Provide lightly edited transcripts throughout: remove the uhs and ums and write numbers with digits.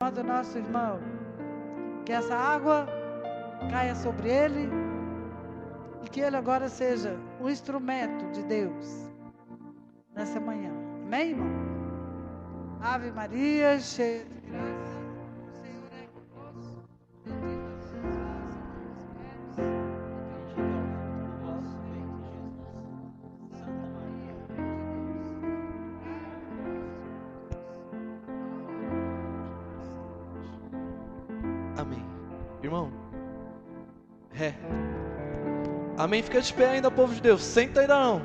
irmã do nosso irmão. Que essa água caia sobre ele e que ele agora seja um instrumento de Deus nessa manhã. Amém, irmão? Ave Maria, cheia de graça, o Senhor é convosco. Bendita sois vós entre Amém. Irmão. Amém. Fica de pé ainda, povo de Deus. Senta ainda não.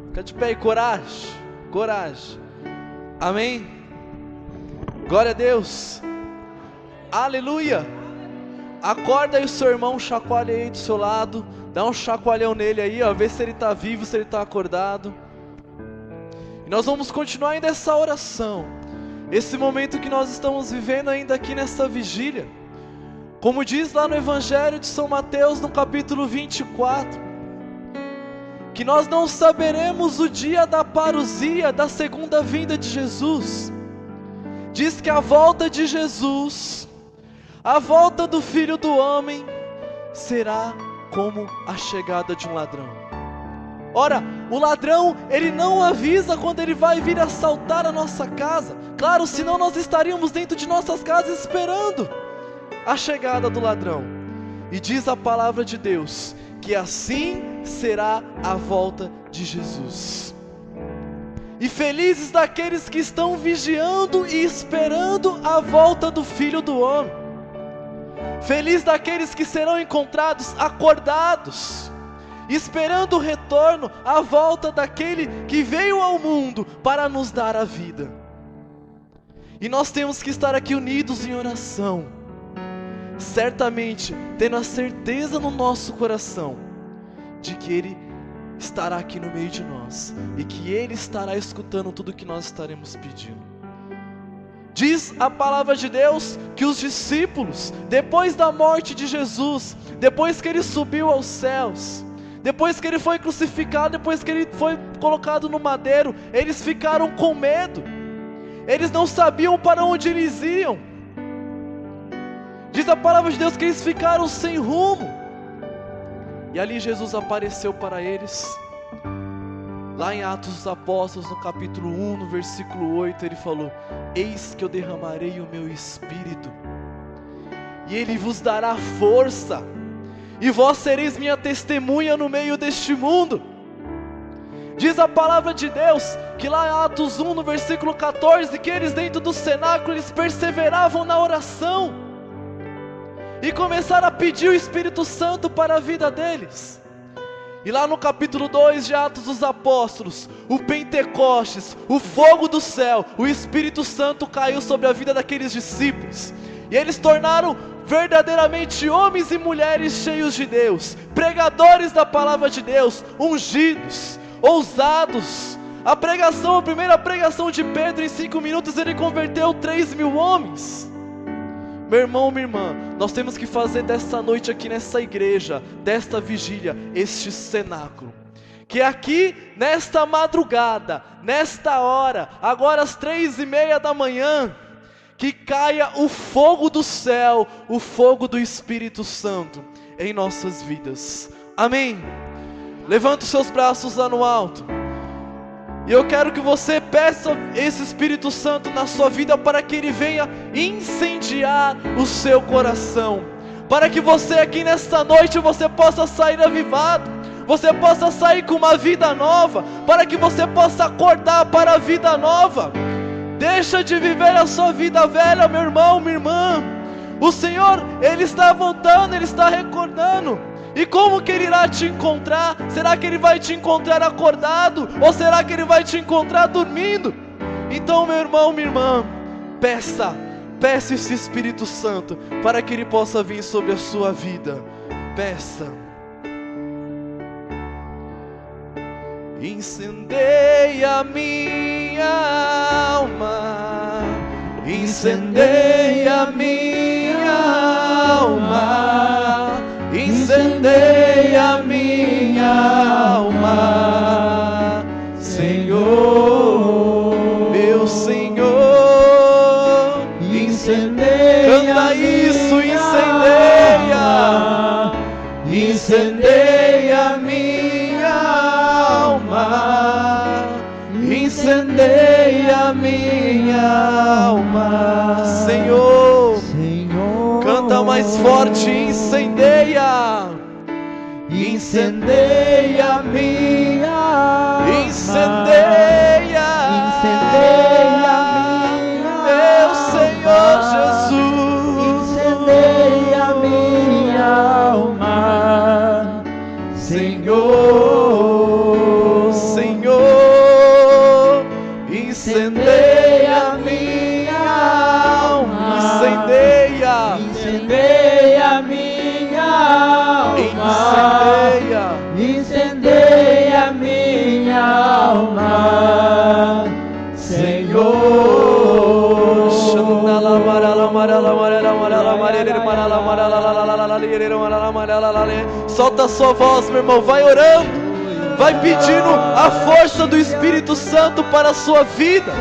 Fica de pé e coragem. Coragem. Amém. Glória a Deus. Aleluia. Acorda aí o seu irmão, chacoalha aí do seu lado. Dá um chacoalhão nele aí, ó. Vê se ele está vivo, se ele está acordado. E nós vamos continuar ainda essa oração. Esse momento que nós estamos vivendo ainda aqui nessa vigília. Como diz lá no Evangelho de São Mateus, no capítulo 24, que nós não saberemos o dia da parousia, da segunda vinda de Jesus. Diz que a volta de Jesus, a volta do Filho do Homem, será como a chegada de um ladrão. Ora, o ladrão, ele não avisa quando ele vai vir assaltar a nossa casa. Claro, senão nós estaríamos dentro de nossas casas esperando a chegada do ladrão. E diz a palavra de Deus que assim será a volta de Jesus. E felizes daqueles que estão vigiando e esperando a volta do Filho do Homem. Feliz daqueles que serão encontrados acordados, esperando o retorno, a volta daquele que veio ao mundo para nos dar a vida. E nós temos que estar aqui unidos em oração, certamente tendo a certeza no nosso coração de que Ele estará aqui no meio de nós e que Ele estará escutando tudo que nós estaremos pedindo. Diz a palavra de Deus que os discípulos, depois da morte de Jesus, depois que Ele subiu aos céus, depois que Ele foi crucificado, depois que Ele foi colocado no madeiro, eles ficaram com medo. Eles não sabiam para onde eles iam. Diz a palavra de Deus que eles ficaram sem rumo. E ali Jesus apareceu para eles. Lá em Atos dos Apóstolos, no capítulo 1, no versículo 8, Ele falou: eis que eu derramarei o meu Espírito, e Ele vos dará força, e vós sereis minha testemunha no meio deste mundo. Diz a palavra de Deus que lá em Atos 1, no versículo 14, que eles dentro do cenáculo, eles perseveravam na oração e começaram a pedir o Espírito Santo para a vida deles. E lá no capítulo 2 de Atos dos Apóstolos, o Pentecostes, o fogo do céu, o Espírito Santo caiu sobre a vida daqueles discípulos, e eles tornaram verdadeiramente homens e mulheres cheios de Deus, pregadores da palavra de Deus, ungidos, ousados. A primeira pregação de Pedro, em 5 minutos ele converteu 3.000 homens. Meu irmão, minha irmã, nós temos que fazer dessa noite aqui nessa igreja, desta vigília, este cenáculo. Que aqui, nesta madrugada, nesta hora, agora às 3:30 da manhã, que caia o fogo do céu, o fogo do Espírito Santo em nossas vidas. Amém? Levanta os seus braços lá no alto. E eu quero que você peça esse Espírito Santo na sua vida para que ele venha incendiar o seu coração, para que você aqui nesta noite você possa sair avivado, você possa sair com uma vida nova, para que você possa acordar para a vida nova. Deixa de viver a sua vida velha, meu irmão, minha irmã. O Senhor, Ele está voltando, Ele está recordando. E como que Ele irá te encontrar? Será que Ele vai te encontrar acordado? Ou será que Ele vai te encontrar dormindo? Então, meu irmão, minha irmã, peça esse Espírito Santo para que Ele possa vir sobre a sua vida. Peça. Incendeia minha alma, incendeia minha alma, incendeia minha alma, Senhor, meu Senhor, incendeia Canta isso, incendeia. Incendeia minha alma. Incendeia minha alma. Senhor, canta mais forte, incendeia. Incendeia minha alma. Incendeia. Incendeia minha meu Senhor Jesus. Incendeia minha alma. Senhor, Senhor, incendeia minha alma. Incendeia. Incendeia minha alma. Incendeia. Incendeia minha alma. Senhor. Solta a sua voz, meu irmão, vai orando, vai pedindo a força do Espírito Santo para a sua vida.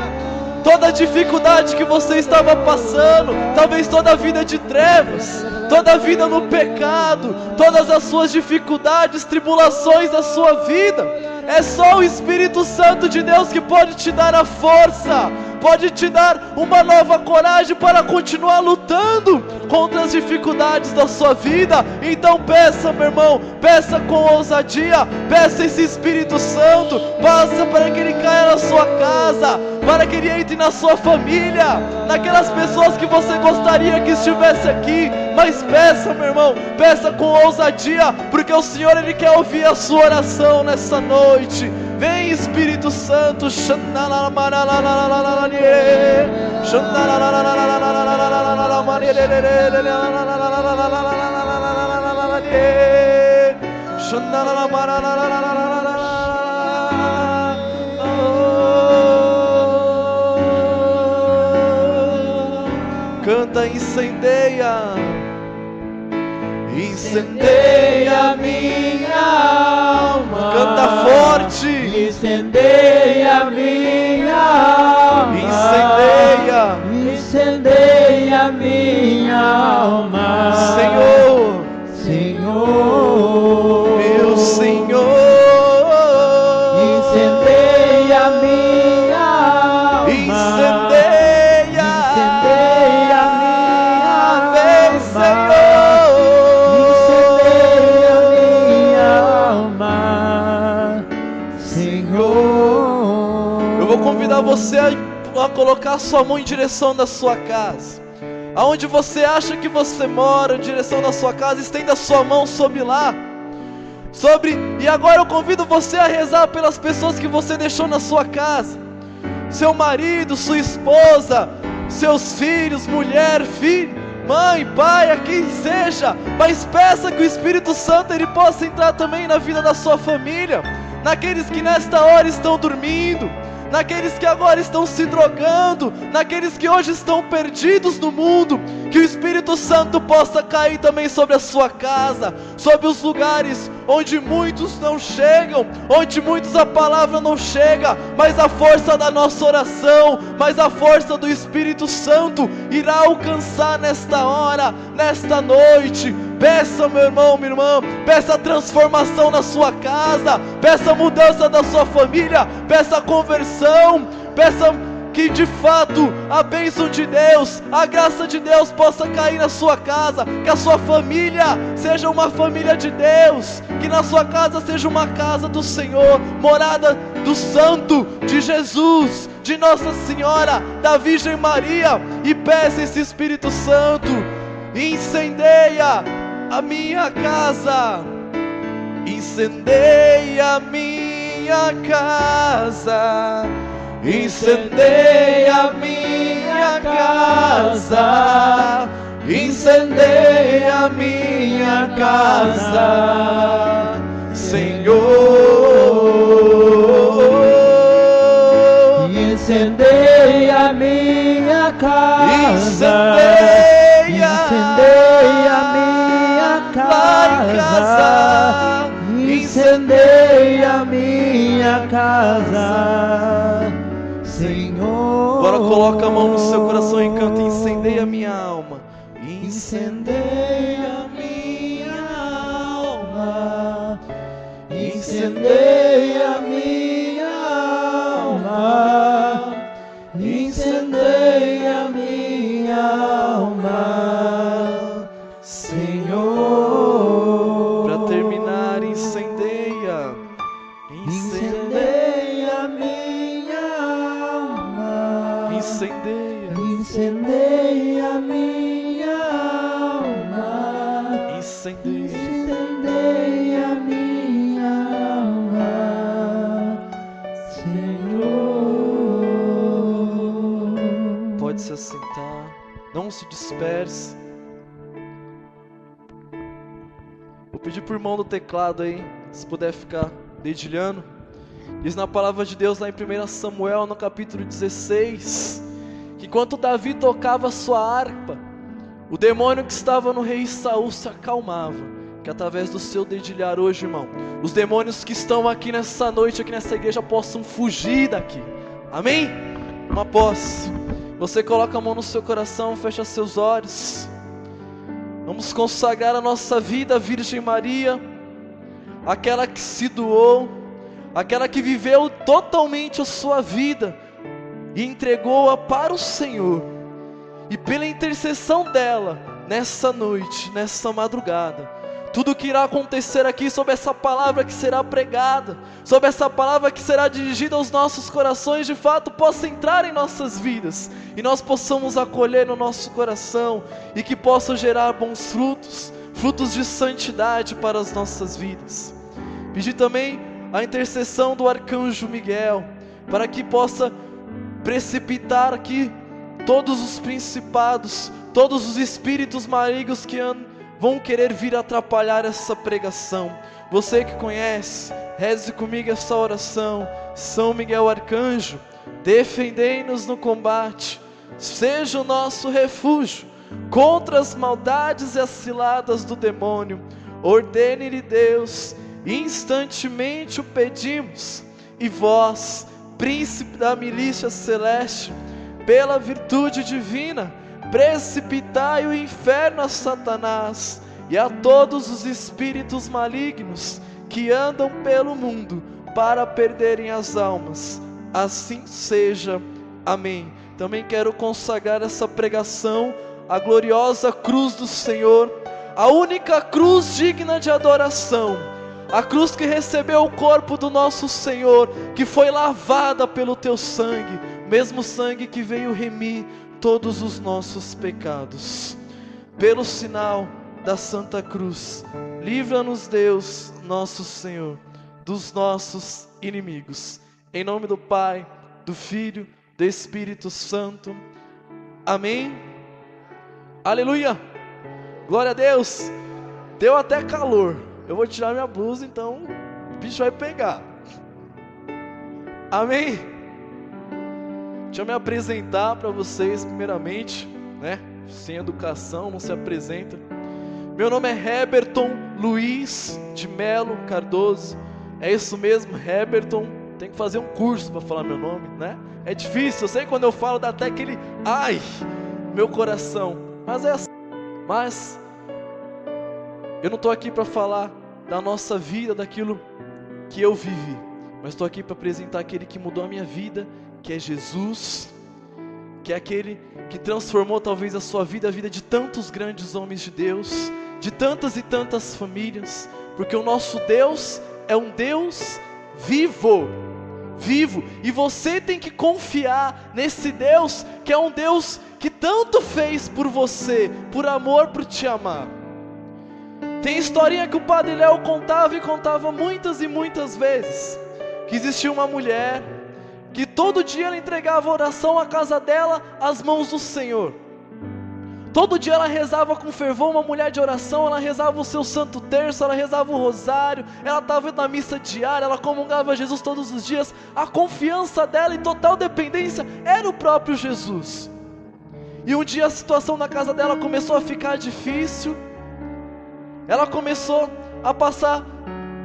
Toda a dificuldade que você estava passando, talvez toda a vida de trevas, toda a vida no pecado, todas as suas dificuldades, tribulações da sua vida, é só o Espírito Santo de Deus que pode te dar a força, pode te dar uma nova coragem para continuar lutando contra as dificuldades da sua vida. Então peça, meu irmão, peça com ousadia, peça esse Espírito Santo, peça para que ele caia na sua casa, para que ele entre na sua família, naquelas pessoas que você gostaria que estivesse aqui. Mas peça, meu irmão, peça com ousadia, porque o Senhor, ele quer ouvir a sua oração nessa noite. Vem, Espírito Santo. Canta, incendeia. Incendeia minha alma. Canta forte. Incendeia minha alma. Incendeia. Incendeia minha alma. Senhor. Senhor. Meu Senhor. Incendeia minha alma. Incendeia. Incendeia minha alma. Vem, Senhor. Convidar você a colocar a sua mão em direção da sua casa, aonde você acha que você mora, em direção da sua casa, estenda a sua mão sobre lá, e agora eu convido você a rezar pelas pessoas que você deixou na sua casa, seu marido, sua esposa, seus filhos, mulher, filho, mãe, pai, a quem seja, mas peça que o Espírito Santo ele possa entrar também na vida da sua família, naqueles que nesta hora estão dormindo, naqueles que agora estão se drogando, naqueles que hoje estão perdidos no mundo, que o Espírito Santo possa cair também sobre a sua casa, sobre os lugares onde muitos não chegam, onde muitos a palavra não chega, mas a força da nossa oração, mas a força do Espírito Santo irá alcançar nesta hora, nesta noite. Peça, meu irmão, minha irmã, peça transformação na sua casa, peça mudança da sua família, peça conversão, peça que de fato a bênção de Deus, a graça de Deus possa cair na sua casa, que a sua família seja uma família de Deus, que na sua casa seja uma casa do Senhor, morada do Santo, de Jesus, de Nossa Senhora, da Virgem Maria, e peça esse Espírito Santo, incendeia a minha casa, incendeia a minha casa, incendeia a minha casa, incendeia a minha casa, Senhor, incendeia a minha casa, incendeia a minha casa, incendeia a minha casa, Senhor. Agora coloca a mão no seu coração e canta: incendeia a minha alma. alma. Incendeia minha alma, incendeia minha alma, incendeia minha alma, Senhor. Para terminar, incendeia, incendeia minha alma, incendeia, incendeia minha alma, incendeia minha alma, Senhor. Pode se assentar, não se disperse. Vou pedir pro irmão do teclado aí, se puder ficar dedilhando. Diz na palavra de Deus lá em 1 Samuel, no capítulo 16, que enquanto Davi tocava sua harpa, o demônio que estava no rei Saul se acalmava. Que através do seu dedilhar hoje, irmão, os demônios que estão aqui nessa noite, aqui nessa igreja, possam fugir daqui. Amém? Uma posse. Você coloca a mão no seu coração, fecha seus olhos. Vamos consagrar a nossa vida à Virgem Maria, aquela que se doou, aquela que viveu totalmente a sua vida e entregou-a para o Senhor. E pela intercessão dela, nessa noite, nessa madrugada, tudo que irá acontecer aqui sobre essa palavra que será pregada, sobre essa palavra que será dirigida aos nossos corações, de fato possa entrar em nossas vidas, e nós possamos acolher no nosso coração, e que possa gerar bons frutos, frutos de santidade para as nossas vidas. Pedir também a intercessão do arcanjo Miguel, para que possa precipitar aqui todos os principados, todos os espíritos malignos que vão querer vir atrapalhar essa pregação. Você que conhece, reze comigo essa oração. São Miguel Arcanjo, defendei-nos no combate, seja o nosso refúgio contra as maldades e as ciladas do demônio. Ordene-lhe Deus, instantemente o pedimos, e vós, príncipe da milícia celeste, pela virtude divina, precipitai o inferno a Satanás e a todos os espíritos malignos que andam pelo mundo para perderem as almas. Assim seja. Amém. Também quero consagrar essa pregação à gloriosa cruz do Senhor, a única cruz digna de adoração, a cruz que recebeu o corpo do nosso Senhor, que foi lavada pelo teu sangue, mesmo sangue que veio remir todos os nossos pecados. Pelo sinal da Santa Cruz, livra-nos Deus, nosso Senhor, dos nossos inimigos. Em nome do Pai, do Filho, do Espírito Santo. Amém. Aleluia. Glória a Deus. Deu até calor. Eu vou tirar minha blusa, então o bicho vai pegar. Amém. Deixa eu me apresentar para vocês primeiramente, né? Sem educação não se apresenta. Meu nome é Heberton Luiz de Melo Cardoso. É isso mesmo, Heberton. Tem que fazer um curso para falar meu nome, né? É difícil, eu sei que quando eu falo dá até aquele ai, meu coração. Mas é assim. Mas eu não estou aqui para falar da nossa vida, daquilo que eu vivi, mas estou aqui para apresentar aquele que mudou a minha vida, que é Jesus, que é aquele que transformou talvez a sua vida, a vida de tantos grandes homens de Deus, de tantas e tantas famílias, porque o nosso Deus é um Deus vivo, e você tem que confiar nesse Deus, que é um Deus que tanto fez por você, por amor, por te amar. Tem historinha que o Padre Léo contava e contava muitas e muitas vezes, que existia uma mulher, que todo dia ela entregava oração à casa dela, às mãos do Senhor. Todo dia ela rezava com fervor, uma mulher de oração, ela rezava o seu santo terço, ela rezava o rosário, ela estava na missa diária, ela comungava Jesus todos os dias. A confiança dela e total dependência era o próprio Jesus. E um dia a situação na casa dela começou a ficar difícil, ela começou a passar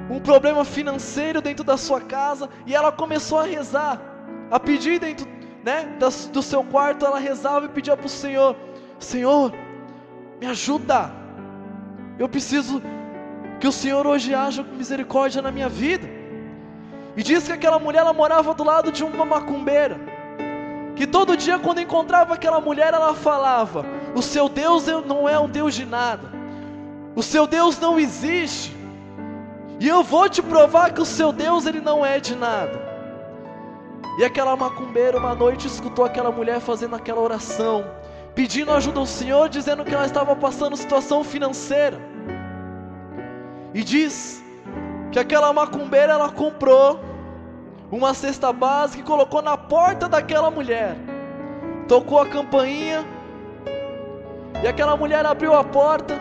um problema financeiro dentro da sua casa, e ela começou a rezar, a pedir dentro, do seu quarto, ela rezava e pedia para o Senhor: Senhor, me ajuda. Eu preciso que o Senhor hoje haja com misericórdia na minha vida. E diz que aquela mulher, ela morava do lado de uma macumbeira, que todo dia quando encontrava aquela mulher, ela falava: o seu Deus não é um Deus de nada, o seu Deus não existe, e eu vou te provar que o seu Deus, ele não é de nada. E aquela macumbeira uma noite escutou aquela mulher fazendo aquela oração, pedindo ajuda ao Senhor, dizendo que ela estava passando situação financeira. E diz que aquela macumbeira, ela comprou uma cesta básica e colocou na porta daquela mulher, tocou a campainha, e aquela mulher abriu a porta,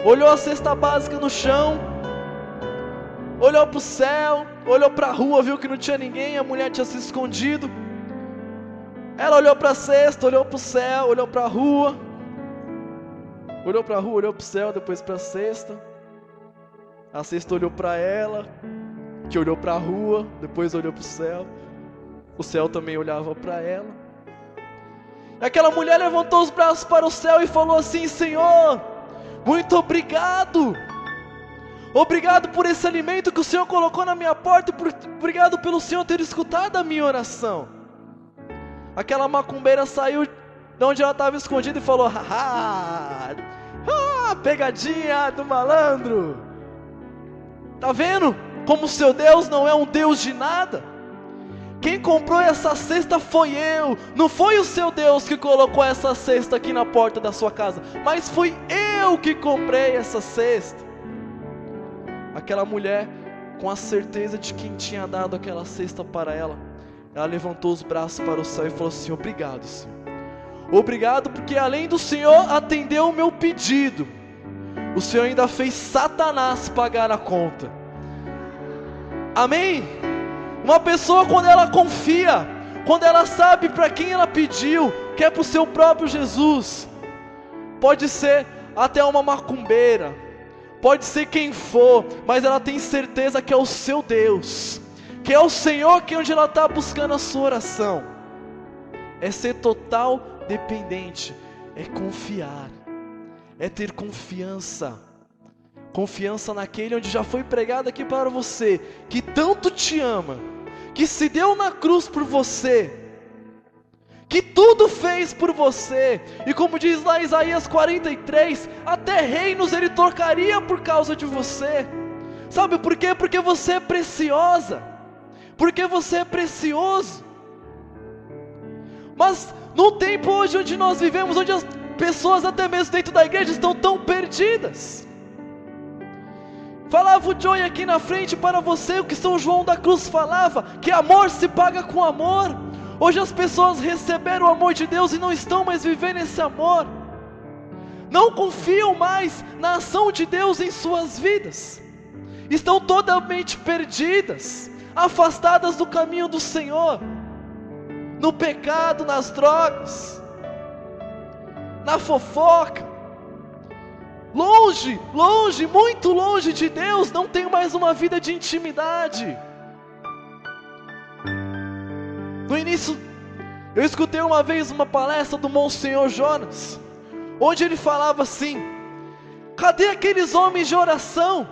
olhou a cesta básica no chão, olhou para o céu, olhou para a rua, viu que não tinha ninguém, a mulher tinha se escondido. Ela olhou para a cesta, olhou para o céu, olhou para a rua, olhou para a rua, olhou para o céu, depois para a cesta olhou para ela, que olhou para a rua, depois olhou para o céu também olhava para ela. Aquela mulher levantou os braços para o céu e falou assim: Senhor, muito obrigado, obrigado por esse alimento que o Senhor colocou na minha porta, e obrigado pelo Senhor ter escutado a minha oração. Aquela macumbeira saiu de onde ela estava escondida e falou: pegadinha do malandro. Tá vendo como o seu Deus não é um Deus de nada? Quem comprou essa cesta foi eu, não foi o seu Deus que colocou essa cesta aqui na porta da sua casa, mas fui eu que comprei essa cesta. Aquela mulher, com a certeza de quem tinha dado aquela cesta para ela, ela levantou os braços para o céu e falou assim: obrigado, Senhor, obrigado, porque além do Senhor atender o meu pedido, o Senhor ainda fez Satanás pagar a conta. Amém? Uma pessoa, quando ela confia, quando ela sabe para quem ela pediu, que é para o seu próprio Jesus, pode ser até uma macumbeira, pode ser quem for, mas ela tem certeza que é o seu Deus, que é o Senhor, que é onde ela está buscando a sua oração. É ser total dependente, é confiar, é ter confiança. Confiança naquele onde já foi pregado aqui para você, que tanto te ama, que se deu na cruz por você, que tudo fez por você. E como diz lá Isaías 43, até reinos ele trocaria por causa de você. Sabe por quê? Porque você é preciosa, porque você é precioso. Mas no tempo hoje onde nós vivemos, onde as pessoas até mesmo dentro da igreja estão tão perdidas. Falava o Joey aqui na frente para você o que São João da Cruz falava, que amor se paga com amor. Hoje as pessoas receberam o amor de Deus e não estão mais vivendo esse amor, não confiam mais na ação de Deus em suas vidas, estão totalmente perdidas, afastadas do caminho do Senhor, no pecado, nas drogas, na fofoca, longe, longe, muito longe de Deus, não tem mais uma vida de intimidade. No início, eu escutei uma vez uma palestra do Monsenhor Jonas, onde ele falava assim: cadê aqueles homens de oração,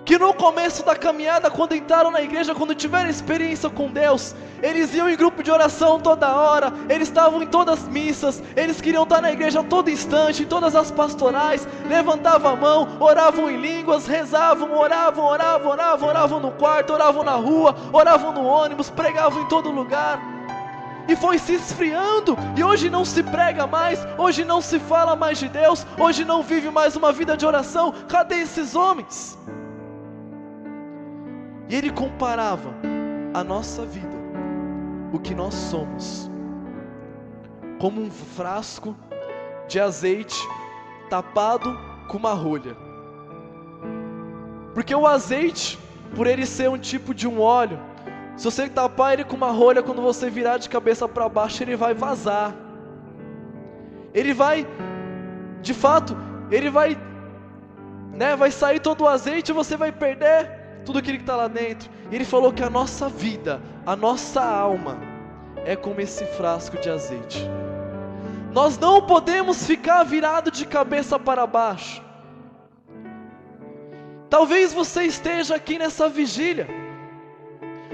que no começo da caminhada, quando entraram na igreja, quando tiveram experiência com Deus, eles iam em grupo de oração toda hora, eles estavam em todas as missas, eles queriam estar na igreja a todo instante, em todas as pastorais, levantavam a mão, oravam em línguas, rezavam, oravam no quarto, oravam na rua, oravam no ônibus, pregavam em todo lugar. E foi se esfriando, e hoje não se prega mais, hoje não se fala mais de Deus, hoje não vive mais uma vida de oração. Cadê esses homens? E ele comparava a nossa vida, o que nós somos, como um frasco de azeite tapado com uma rolha. Porque o azeite, por ele ser um tipo de um óleo, se você tapar ele com uma rolha, quando você virar de cabeça para baixo, ele vai vazar. Ele vai, de fato, ele vai sair todo o azeite e você vai perder tudo aquilo que está lá dentro. E ele falou que a nossa vida, a nossa alma, é como esse frasco de azeite. Nós não podemos ficar virado de cabeça para baixo. Talvez você esteja aqui nessa vigília.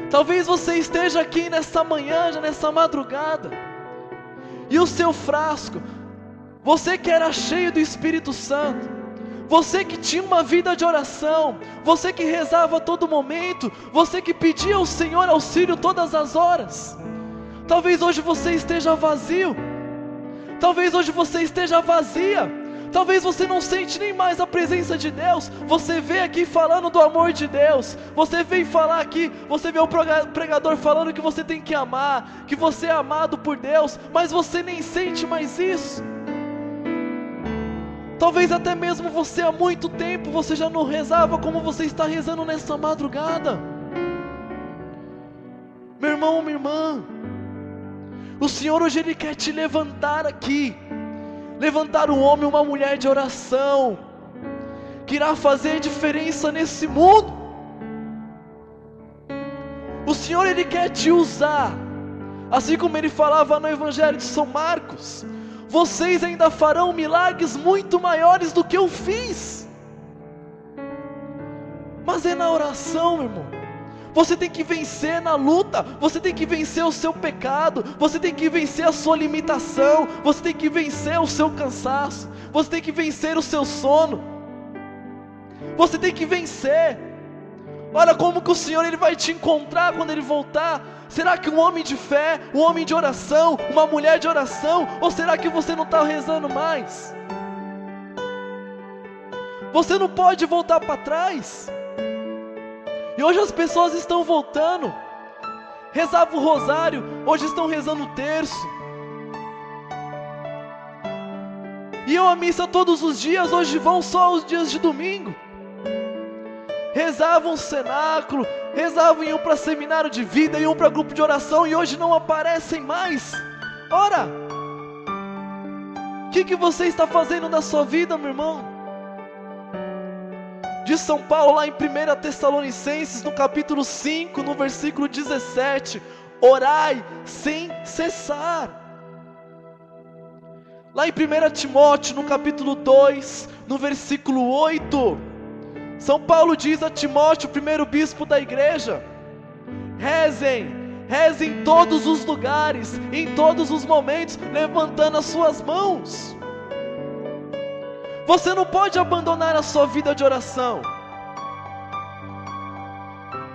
Talvez você esteja aqui nessa manhã, já nessa madrugada. E o seu frasco, você que era cheio do Espírito Santo, você que tinha uma vida de oração, você que rezava a todo momento, você que pedia ao Senhor auxílio todas as horas, talvez hoje você esteja vazio, talvez hoje você esteja vazia, talvez você não sente nem mais a presença de Deus. Você vê aqui falando do amor de Deus, você vem falar aqui, você vê o pregador falando que você tem que amar, que você é amado por Deus, mas você nem sente mais isso. Talvez até mesmo você há muito tempo, você já não rezava como você está rezando nessa madrugada. Meu irmão, minha irmã, o Senhor hoje Ele quer te levantar aqui, levantar um homem, uma mulher de oração, que irá fazer diferença nesse mundo. O Senhor Ele quer te usar, assim como Ele falava no Evangelho de São Marcos: vocês ainda farão milagres muito maiores do que eu fiz. Mas é na oração, meu irmão. Você tem que vencer na luta, você tem que vencer o seu pecado, você tem que vencer a sua limitação, você tem que vencer o seu cansaço, você tem que vencer o seu sono, você tem que vencer. Olha como que o Senhor Ele vai te encontrar quando Ele voltar. Será que um homem de fé, um homem de oração, uma mulher de oração, ou será que você não está rezando mais? Você não pode voltar para trás. E hoje as pessoas estão voltando. Rezavam o rosário, hoje estão rezando o terço. Iam à missa todos os dias, hoje vão só os dias de domingo. Rezavam o cenáculo, rezavam, iam para seminário de vida, iam para grupo de oração, e hoje não aparecem mais. Ora, o que você está fazendo na sua vida, meu irmão? De São Paulo, lá em 1 Tessalonicenses, no capítulo 5, no versículo 17: orai sem cessar. Lá em 1 Timóteo, no capítulo 2, no versículo 8, São Paulo diz a Timóteo, o primeiro bispo da igreja: rezem em todos os lugares, em todos os momentos, levantando as suas mãos. Você não pode abandonar a sua vida de oração,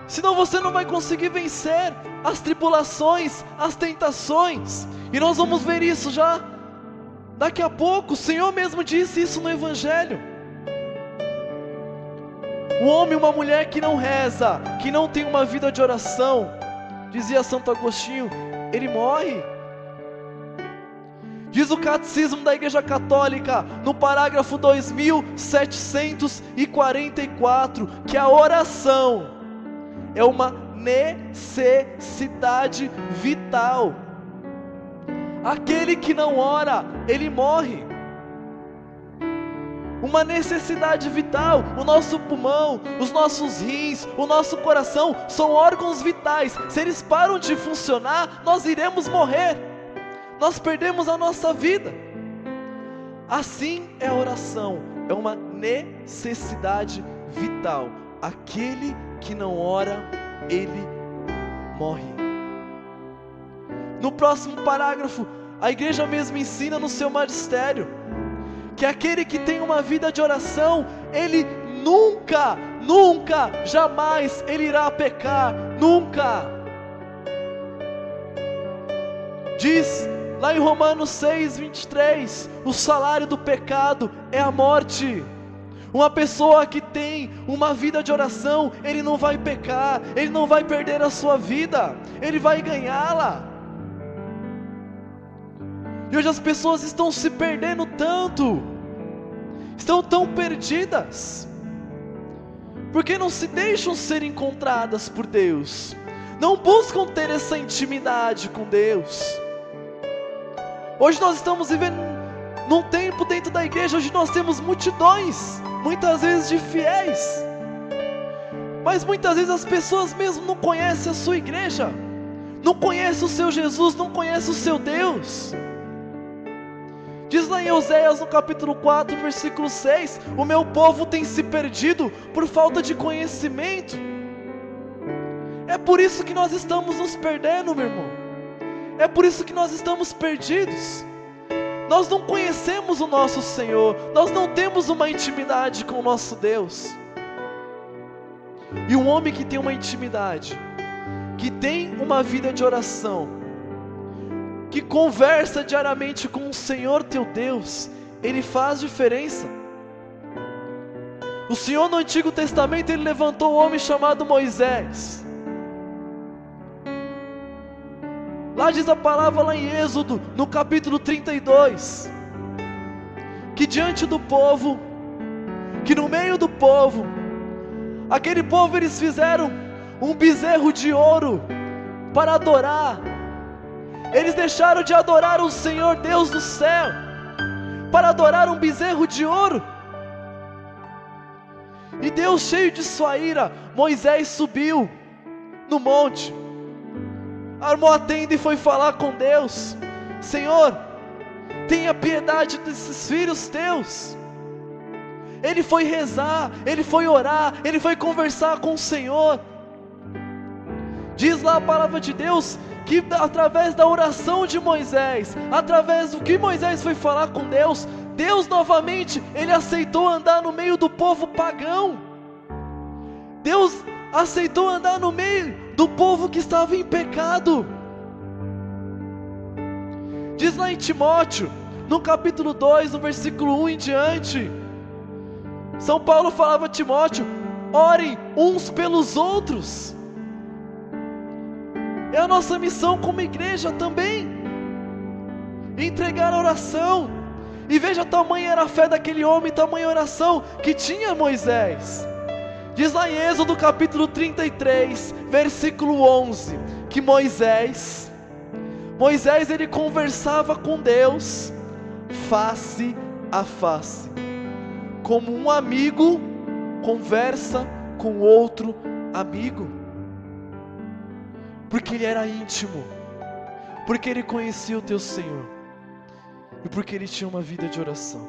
senão você não vai conseguir vencer as tribulações, as tentações. E nós vamos ver isso já daqui a pouco. O Senhor mesmo disse isso no Evangelho. Um homem e uma mulher que não reza, que não tem uma vida de oração, dizia Santo Agostinho, ele morre. Diz o Catecismo da Igreja Católica, no parágrafo 2744, que a oração é uma necessidade vital. Aquele que não ora, ele morre. Uma necessidade vital. O nosso pulmão, os nossos rins, o nosso coração são órgãos vitais. Se eles param de funcionar, nós iremos morrer. Nós perdemos a nossa vida. Assim é a oração, é uma necessidade vital. Aquele que não ora, ele morre. No próximo parágrafo, a igreja mesmo ensina no seu magistério que aquele que tem uma vida de oração, ele nunca, jamais ele irá pecar, nunca. Diz lá em Romanos 6:23, o salário do pecado é a morte. Uma pessoa que tem uma vida de oração, ele não vai pecar, ele não vai perder a sua vida, ele vai ganhá-la. E hoje as pessoas estão se perdendo tanto, estão tão perdidas, porque não se deixam ser encontradas por Deus, não buscam ter essa intimidade com Deus. Hoje nós estamos vivendo num tempo dentro da igreja, onde nós temos multidões, muitas vezes de fiéis, mas muitas vezes as pessoas mesmo não conhecem a sua igreja, não conhecem o seu Jesus, não conhecem o seu Deus. Diz lá em Oséias no capítulo 4, versículo 6, o meu povo tem se perdido por falta de conhecimento. É por isso que nós estamos nos perdendo, meu irmão. É por isso que nós estamos perdidos. Nós não conhecemos o nosso Senhor, nós não temos uma intimidade com o nosso Deus. E um homem que tem uma intimidade, que tem uma vida de oração, que conversa diariamente com o Senhor teu Deus, ele faz diferença. O Senhor no Antigo Testamento, ele levantou um homem chamado Moisés. Lá diz a palavra lá em Êxodo, no capítulo 32, que diante do povo, que no meio do povo, aquele povo eles fizeram um bezerro de ouro para adorar. Eles deixaram de adorar o Senhor Deus do céu, para adorar um bezerro de ouro. E Deus, cheio de sua ira, Moisés subiu no monte, armou a tenda e foi falar com Deus: Senhor, tenha piedade desses filhos teus. Ele foi rezar, ele foi orar, ele foi conversar com o Senhor. Diz lá a palavra de Deus que através da oração de Moisés, através do que Moisés foi falar com Deus, Deus novamente, ele aceitou andar no meio do povo pagão. Deus aceitou andar no meio do povo que estava em pecado. Diz lá em Timóteo, no capítulo 2, no versículo 1 em diante, São Paulo falava a Timóteo: orem uns pelos outros. É a nossa missão como igreja também, entregar a oração. E veja, tamanha era a fé daquele homem, tamanha a oração que tinha Moisés. Diz lá em Êxodo capítulo 33, versículo 11, que Moisés ele conversava com Deus face a face, como um amigo conversa com outro amigo, porque ele era íntimo, porque ele conhecia o teu Senhor, e porque ele tinha uma vida de oração.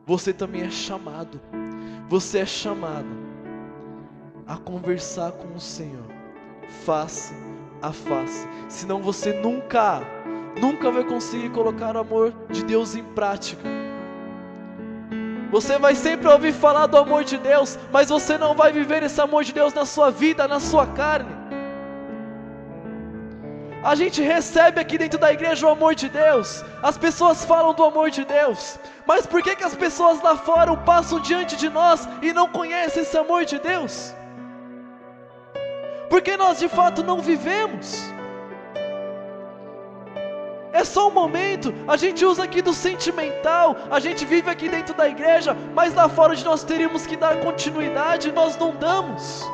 Você também é chamado, você é chamado a conversar com o Senhor face a face, senão você nunca vai conseguir colocar o amor de Deus em prática. Você vai sempre ouvir falar do amor de Deus, mas você não vai viver esse amor de Deus na sua vida, na sua carne. A gente recebe aqui dentro da igreja o amor de Deus, as pessoas falam do amor de Deus, mas por que as pessoas lá fora passam diante de nós e não conhecem esse amor de Deus? Porque nós de fato não vivemos. É só um momento, a gente usa aqui do sentimental, a gente vive aqui dentro da igreja, mas lá fora onde nós teríamos que dar continuidade, nós não damos.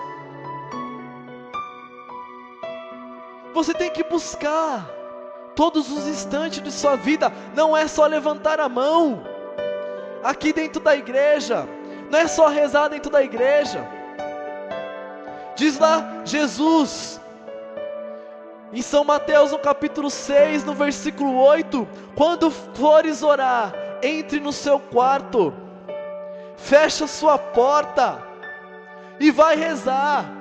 Você tem que buscar todos os instantes de sua vida, não é só levantar a mão aqui dentro da igreja, não é só rezar dentro da igreja. Diz lá Jesus, em São Mateus no capítulo 6, no versículo 8, quando fores orar, entre no seu quarto, fecha sua porta e vai rezar.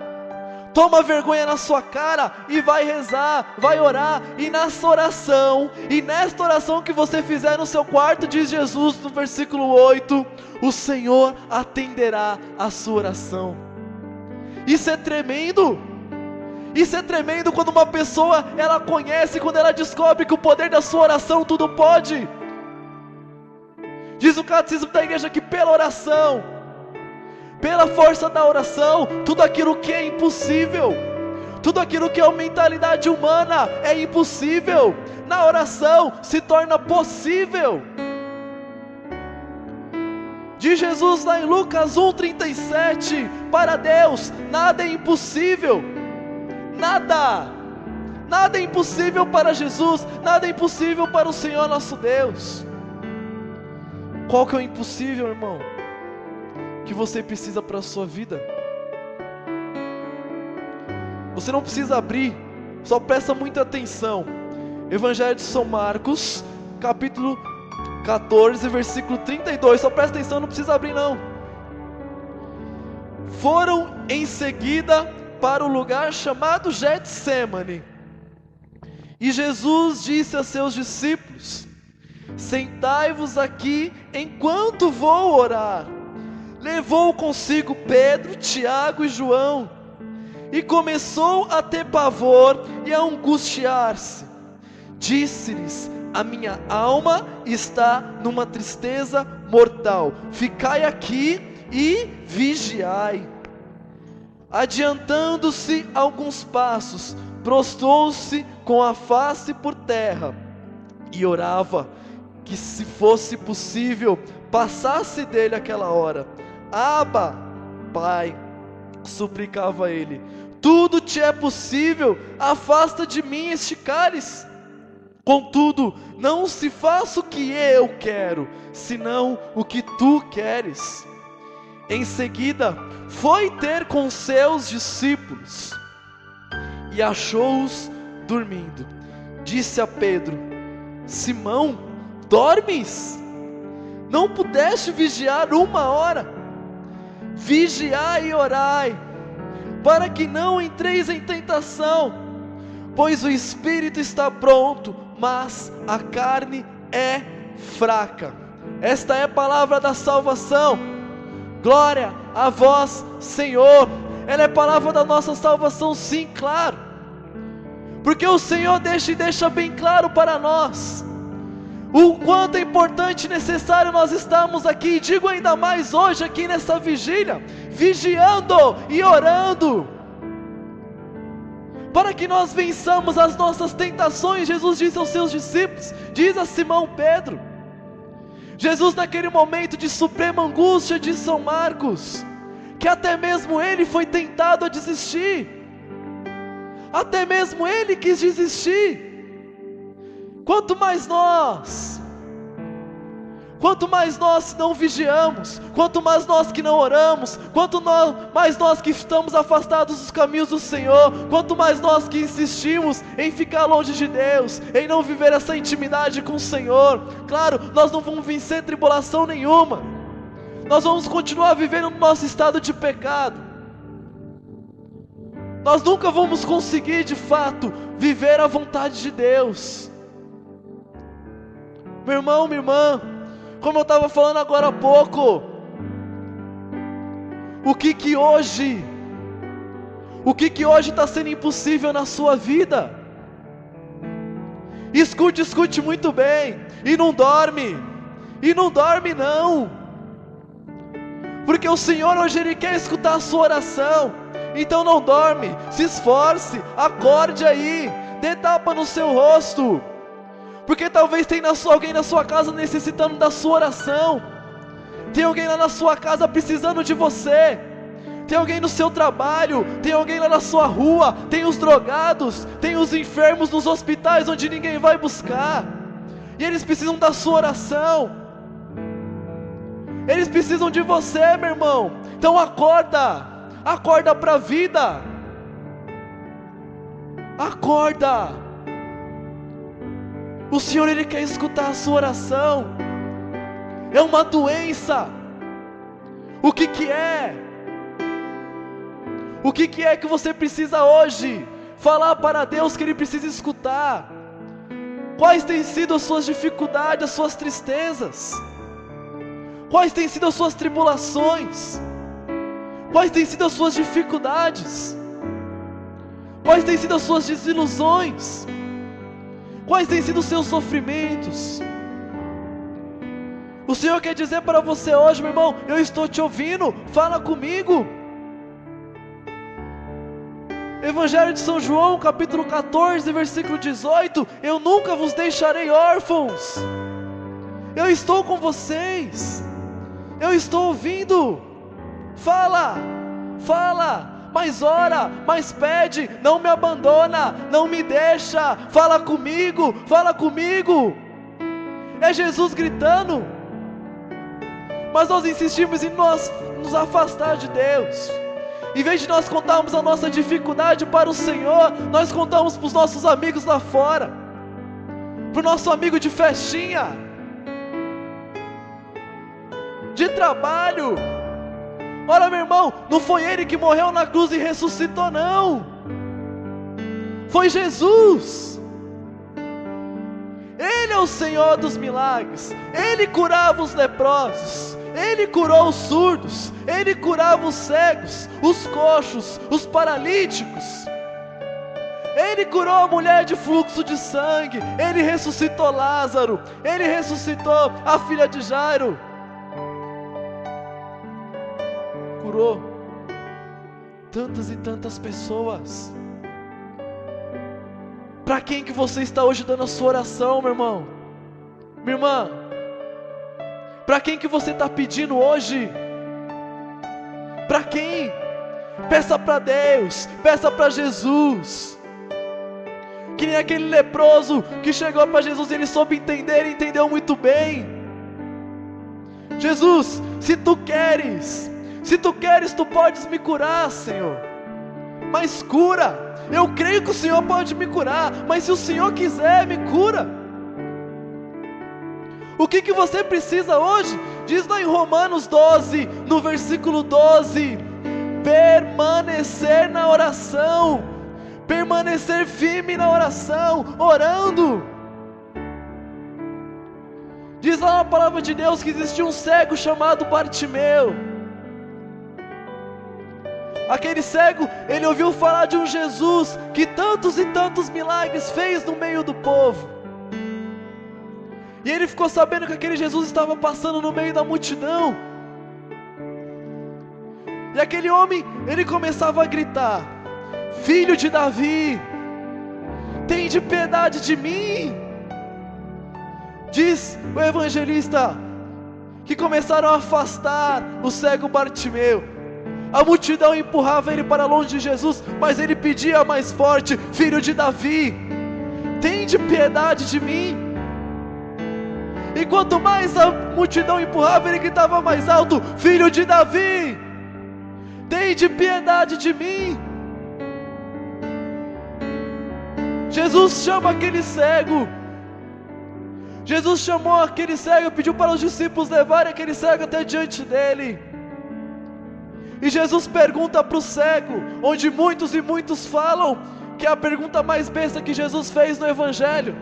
Toma vergonha na sua cara e vai rezar, vai orar. E nesta oração que você fizer no seu quarto, diz Jesus no versículo 8, o Senhor atenderá a sua oração. Isso é tremendo. Isso é tremendo quando uma pessoa, ela conhece, quando ela descobre que o poder da sua oração tudo pode. Diz o catecismo da igreja que pela oração, pela força da oração, tudo aquilo que é impossível, tudo aquilo que é uma mentalidade humana é impossível, na oração se torna possível. Diz Jesus lá em Lucas 1,37, para Deus nada é impossível, nada é impossível para Jesus, nada é impossível para o Senhor nosso Deus. Qual que é o impossível, irmão, que você precisa para a sua vida? Você não precisa abrir, só presta muita atenção. Evangelho de São Marcos, capítulo 14, versículo 32. Só presta atenção, não precisa abrir não. Foram em seguida para o lugar chamado Getsêmani. E Jesus disse a seus discípulos: sentai-vos aqui enquanto vou orar. Levou consigo Pedro, Tiago e João, e começou a ter pavor e a angustiar-se. Disse-lhes: a minha alma está numa tristeza mortal, ficai aqui e vigiai. Adiantando-se alguns passos, prostrou-se com a face por terra e orava que, se fosse possível, passasse dele aquela hora. Abba, Pai, suplicava ele, tudo te é possível, afasta de mim este cálice. Contudo, não se faça o que eu quero, senão o que tu queres. Em seguida, foi ter com seus discípulos e achou-os dormindo. Disse a Pedro: Simão, dormes? Não pudeste vigiar 1 hora? Vigiai e orai, para que não entreis em tentação, pois o espírito está pronto, mas a carne é fraca. Esta é a palavra da salvação. Glória a vós, Senhor. Ela é a palavra da nossa salvação, sim, claro, porque o Senhor deixa bem claro para nós o quanto é importante e necessário nós estarmos aqui. Digo ainda mais hoje aqui nessa vigília, vigiando e orando, para que nós vençamos as nossas tentações. Jesus disse aos seus discípulos, diz a Simão Pedro, Jesus naquele momento de suprema angústia de São Marcos, que até mesmo ele foi tentado a desistir, até mesmo ele quis desistir. Quanto mais nós não vigiamos, quanto mais nós que não oramos, mais nós que estamos afastados dos caminhos do Senhor, quanto mais nós que insistimos em ficar longe de Deus, em não viver essa intimidade com o Senhor, claro, nós não vamos vencer tribulação nenhuma, nós vamos continuar vivendo no nosso estado de pecado, nós nunca vamos conseguir de fato viver a vontade de Deus. Meu irmão, minha irmã, como eu estava falando agora há pouco, o que hoje está sendo impossível na sua vida? Escute muito bem, e não dorme não, porque o Senhor hoje Ele quer escutar a sua oração. Então não dorme, se esforce, acorde aí, dê tapa no seu rosto, porque talvez tenha alguém na sua casa necessitando da sua oração, tem alguém lá na sua casa precisando de você, tem alguém no seu trabalho, tem alguém lá na sua rua, tem os drogados, tem os enfermos nos hospitais onde ninguém vai buscar, e eles precisam da sua oração, eles precisam de você, meu irmão. Então acorda para a vida, acorda. O Senhor Ele quer escutar a sua oração. É uma doença. O que é? O que é que você precisa hoje falar para Deus que Ele precisa escutar? Quais têm sido as suas dificuldades, as suas tristezas? Quais têm sido as suas tribulações? Quais têm sido as suas dificuldades? Quais têm sido as suas desilusões? Quais têm sido os seus sofrimentos? O Senhor quer dizer para você hoje, meu irmão, eu estou te ouvindo, fala comigo. Evangelho de São João, capítulo 14, versículo 18, eu nunca vos deixarei órfãos, eu estou com vocês, eu estou ouvindo, fala, mas ora, mas pede, não me abandona, não me deixa, fala comigo, é Jesus gritando, mas nós insistimos em nos afastar de Deus. Em vez de nós contarmos a nossa dificuldade para o Senhor, nós contamos para os nossos amigos lá fora. para o nosso amigo de festinha, de trabalho. Olha, meu irmão, não foi ele que morreu na cruz e ressuscitou, não. Foi Jesus. Ele é o Senhor dos milagres. Ele curava os leprosos, Ele curou os surdos, Ele curava os cegos, os coxos, os paralíticos. Ele curou a mulher de fluxo de sangue. Ele ressuscitou Lázaro. Ele ressuscitou a filha de Jairo. Curou tantas e tantas pessoas. Para quem que você está hoje dando a sua oração, meu irmão? Minha irmã? Para quem que você está pedindo hoje? Para quem? Peça para Deus, peça para Jesus. Que nem aquele leproso que chegou para Jesus e ele soube entender e entendeu muito bem. Jesus, se tu queres, tu podes me curar, Senhor. Mas cura. Eu creio que o Senhor pode me curar, mas se o Senhor quiser, me cura. O que você precisa hoje? Diz lá em Romanos 12, no versículo 12: permanecer na oração, permanecer firme na oração, orando. Diz lá na palavra de Deus que existia um cego chamado Bartimeu. Aquele cego, ele ouviu falar de um Jesus que tantos e tantos milagres fez no meio do povo. E ele ficou sabendo que aquele Jesus estava passando no meio da multidão. E aquele homem, ele começava a gritar: filho de Davi, tende piedade de mim. Diz o evangelista que começaram a afastar o cego Bartimeu. A multidão empurrava ele para longe de Jesus, mas ele pedia mais forte: filho de Davi, tende piedade de mim. E quanto mais a multidão empurrava, ele gritava mais alto: filho de Davi, tende piedade de mim. Jesus chama aquele cego. Jesus chamou aquele cego e pediu para os discípulos levarem aquele cego até diante dele. E Jesus pergunta para o cego, onde muitos e muitos falam que é a pergunta mais besta que Jesus fez no Evangelho.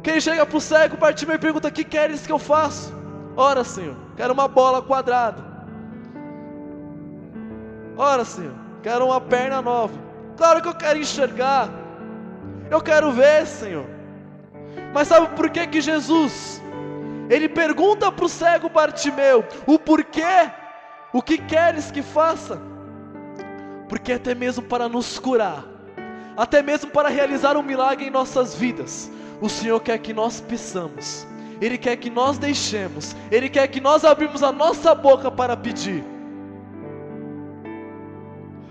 Que ele chega para o cego, Bartimeu, e pergunta: o que queres que eu faça? Ora, Senhor, quero uma bola quadrada. Ora, Senhor, quero uma perna nova. Claro que eu quero enxergar, eu quero ver, Senhor. Mas sabe por que Jesus, ele pergunta para o cego Bartimeu o porquê? O que queres que faça? Porque até mesmo para nos curar, até mesmo para realizar um milagre em nossas vidas, o Senhor quer que nós peçamos. Ele quer que nós deixemos, Ele quer que nós abrimos a nossa boca para pedir.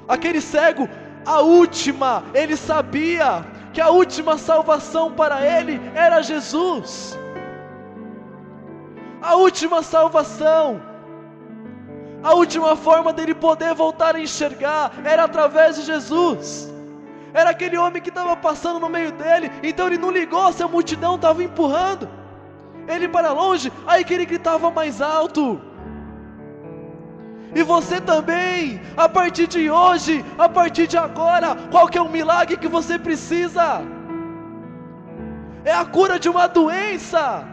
Aquele cego, ele sabia que a última salvação para ele era Jesus. A última salvação, a última forma dele poder voltar a enxergar era através de Jesus. Era aquele homem que estava passando no meio dele, então ele não ligou se a multidão estava empurrando ele para longe, aí que ele gritava mais alto. E você também, a partir de hoje, a partir de agora, qual que é o milagre que você precisa? É a cura de uma doença,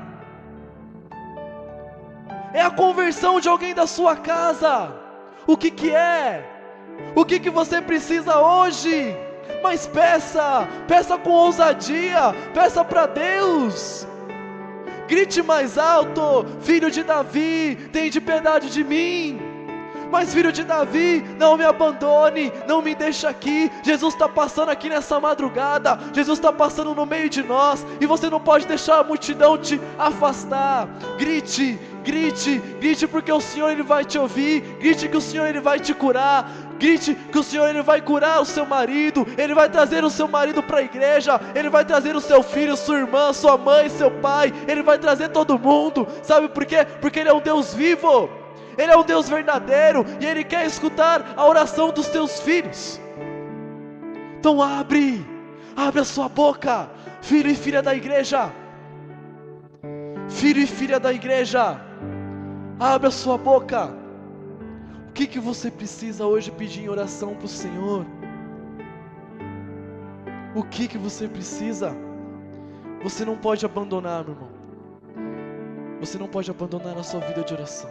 é a conversão de alguém da sua casa. O que é? O que você precisa hoje? Mas peça com ousadia, peça para Deus. Grite mais alto: filho de Davi, tende piedade de mim. Mas filho de Davi, não me abandone, não me deixe aqui. Jesus está passando aqui nessa madrugada, Jesus está passando no meio de nós, e você não pode deixar a multidão te afastar. Grite, grite, grite, porque o Senhor Ele vai te ouvir. Grite que o Senhor Ele vai te curar. Grite que o Senhor Ele vai curar o seu marido. Ele vai trazer o seu marido para a igreja. Ele vai trazer o seu filho, sua irmã, sua mãe, seu pai. Ele vai trazer todo mundo. Sabe por quê? Porque Ele é um Deus vivo, Ele é um Deus verdadeiro, e Ele quer escutar a oração dos teus filhos. Então abre a sua boca, filho e filha da igreja, filho e filha da igreja, abre a sua boca. O que você precisa hoje pedir em oração para o Senhor? O que você precisa? Você não pode abandonar, meu irmão. Você não pode abandonar a sua vida de oração.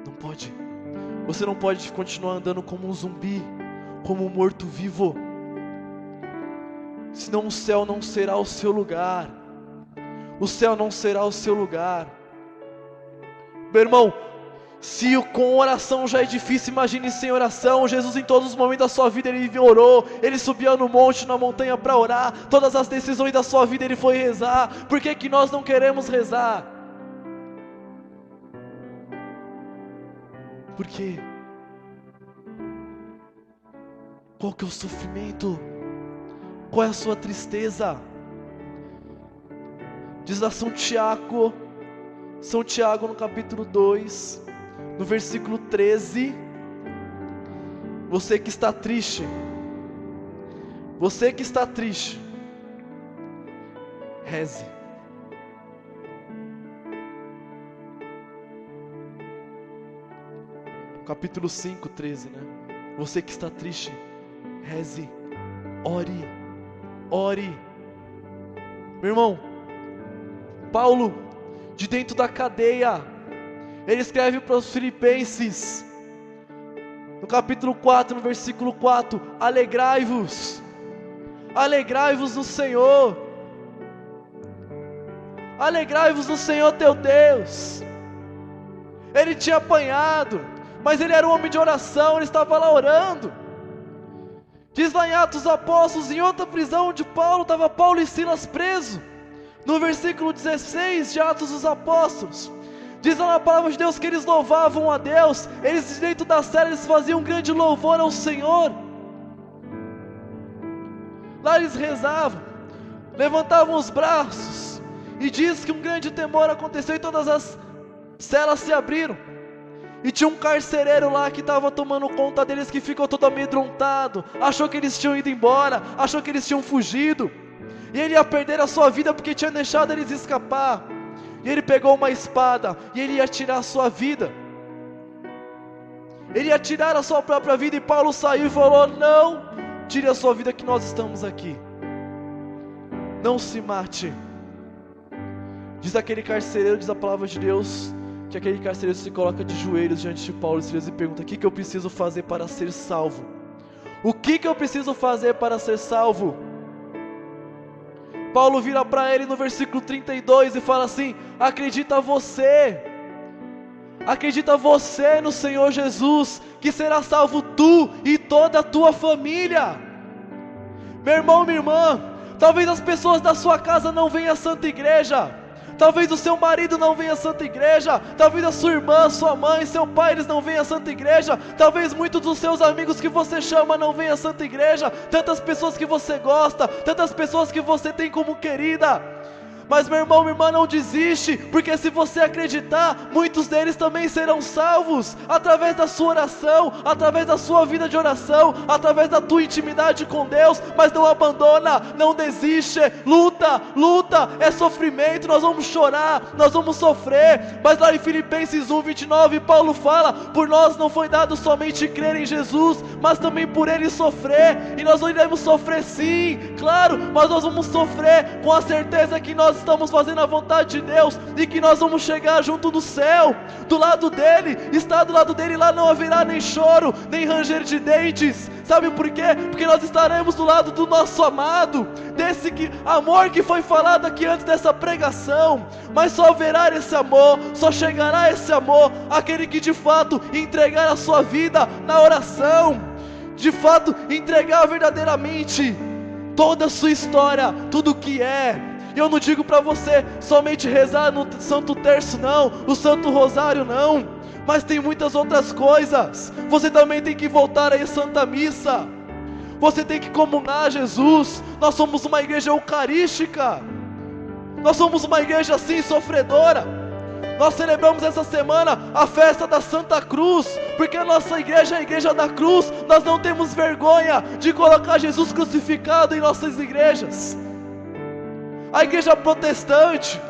Não pode. Você não pode continuar andando como um zumbi, como um morto-vivo. Senão o céu não será o seu lugar. O céu não será o seu lugar. Meu irmão, se com oração já é difícil, imagine sem oração. Jesus em todos os momentos da sua vida ele orou. Ele subia no monte, na montanha para orar. Todas as decisões da sua vida ele foi rezar. Por que nós não queremos rezar? Por quê? Qual que é o sofrimento? Qual é a sua tristeza? Diz lá São Tiago no capítulo 2, no versículo 13. Você que está triste, reze. Capítulo 5, 13, né? Você que está triste, reze, ore. Meu irmão, Paulo, de dentro da cadeia, ele escreve para os filipenses, no capítulo 4, no versículo 4, alegrai-vos no Senhor, alegrai-vos no Senhor teu Deus. Ele tinha apanhado, mas ele era um homem de oração, ele estava lá orando. Diz lá em Atos dos Apóstolos, em outra prisão onde estava Paulo e Silas presos, no versículo 16 de Atos dos Apóstolos, diz lá na palavra de Deus que eles louvavam a Deus, eles dentro da cela eles faziam um grande louvor ao Senhor. Lá eles rezavam, levantavam os braços, e diz que um grande temor aconteceu e todas as celas se abriram. E tinha um carcereiro lá que estava tomando conta deles, que ficou todo amedrontado, achou que eles tinham ido embora, achou que eles tinham fugido, e ele ia perder a sua vida porque tinha deixado eles escapar. E ele pegou uma espada, e ele ia tirar a sua vida, ele ia tirar a sua própria vida, e Paulo saiu e falou: não, tire a sua vida que nós estamos aqui, não se mate. Diz aquele carcereiro, diz a palavra de Deus, que aquele carcereiro se coloca de joelhos diante de Paulo e Silas e pergunta: o que eu preciso fazer para ser salvo? O que eu preciso fazer para ser salvo? Paulo vira para ele no versículo 32 e fala assim: acredita você no Senhor Jesus, que será salvo tu e toda a tua família. Meu irmão, minha irmã, talvez as pessoas da sua casa não venham à Santa Igreja, talvez o seu marido não venha à Santa Igreja, talvez a sua irmã, sua mãe, seu pai, eles não venham à Santa Igreja, talvez muitos dos seus amigos que você chama não venham à Santa Igreja, tantas pessoas que você gosta, tantas pessoas que você tem como querida. Mas meu irmão, minha irmã, não desiste, porque se você acreditar, muitos deles também serão salvos, através da sua oração, através da sua vida de oração, através da tua intimidade com Deus. Mas não abandona, não desiste, luta, é sofrimento, nós vamos chorar, nós vamos sofrer, mas lá em Filipenses 1:29, Paulo fala: por nós não foi dado somente crer em Jesus, mas também por Ele sofrer, e nós iremos sofrer sim, claro, mas nós vamos sofrer com a certeza que nós estamos fazendo a vontade de Deus, e que nós vamos chegar junto do céu, do lado dele, estar do lado dele, lá não haverá nem choro, nem ranger de dentes. Sabe por quê? Porque nós estaremos do lado do nosso amado, desse amor que foi falado aqui antes dessa pregação. Mas só haverá esse amor, só chegará esse amor, aquele que de fato entregar a sua vida na oração, de fato entregar verdadeiramente toda a sua história, tudo o que é. E eu não digo para você somente rezar no Santo Terço não, o Santo Rosário não, mas tem muitas outras coisas. Você também tem que voltar à Santa Missa, você tem que comungar Jesus. Nós somos uma igreja eucarística, nós somos uma igreja assim sofredora. Nós celebramos essa semana a festa da Santa Cruz, porque a nossa igreja é a igreja da cruz. Nós não temos vergonha de colocar Jesus crucificado em nossas igrejas. A igreja protestante,